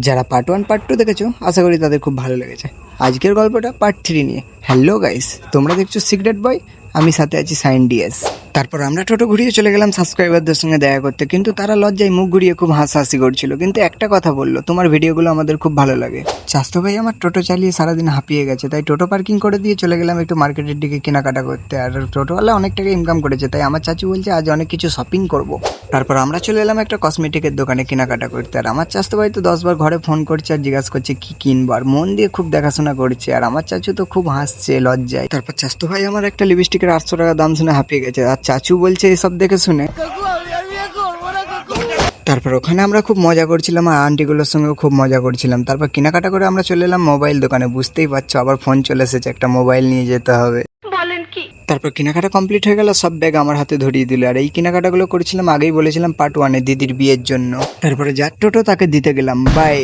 যারা part 1 part 2 দেখেছো আশা করি তাদের খুব ভালো লেগেছে। আজকের গল্পটা পার্ট 3 নিয়ে। হ্যালো গাইস, তোমরা দেখছো সিক্রেট বয়, আমি সাথে আছি সাইন ডিএস। তারপর আমরা টোটো ঘুরিয়ে চলে গেলাম সাবস্ক্রাইবারদের সঙ্গে দেখা করতে, কিন্তু তারা লজ্জায় মুখ ঘুরিয়ে খুব হাসাহাসি করছিল। কিন্তু একটা কথা বললো, তোমার ভিডিওগুলো আমাদের খুব ভালো লাগে। চাস্তু ভাই আমার টোটো চালিয়ে সারাদিন হাঁপিয়ে গেছে, তাই টোটো পার্কিং করে দিয়ে চলে গেলাম একটু মার্কেটের দিকে কেনাকাটা করতে। আর টোটোওয়ালা অনেক টাকা ইনকাম করেছে, তাই আমার চাচু বলছে আজ অনেক কিছু শপিং করব। তারপর আমরা চলে এলাম একটা কসমেটিকের দোকানে কেনাকাটা করতে। আর আমার চাস্তু ভাই তো 10 বার ঘরে ফোন করছে আর জিজ্ঞাসা করছে কি কিনবো, আর মন দিয়ে খুব দেখাশোনা করছে। আর আমার চাচু তো খুব হাসছে লজ্জায়। তারপর চাস্তু ভাই আমার একটা লিপস্টিকের 800 টাকা দাম শুনে হাঁপিয়ে গেছে, আর চাচু বলছে এসব দেখে শুনে। তারপর ওখানে আমরা খুব মজা করছিলাম আর আন্টিগুলোর সঙ্গেও খুব মজা করছিলাম। তারপর কেনাকাটা করে আমরা চলে এলাম মোবাইল দোকানে। বুঝতেই পারছো আবার ফোন চলে এসেছে, একটা মোবাইল নিয়ে যেতে হবে। তারপর কেনাকাটা কমপ্লিট হয়ে গেল, সব ব্যাগ আমার হাতে ধরিয়ে দিল। আর এই কেনাকাটাগুলো করেছিলাম আগেই বলেছিলাম পার্ট 1 এ দিদির বিয়ের জন্য। তারপরে যার টোটো তাকে দিতে গেলাম। বাই।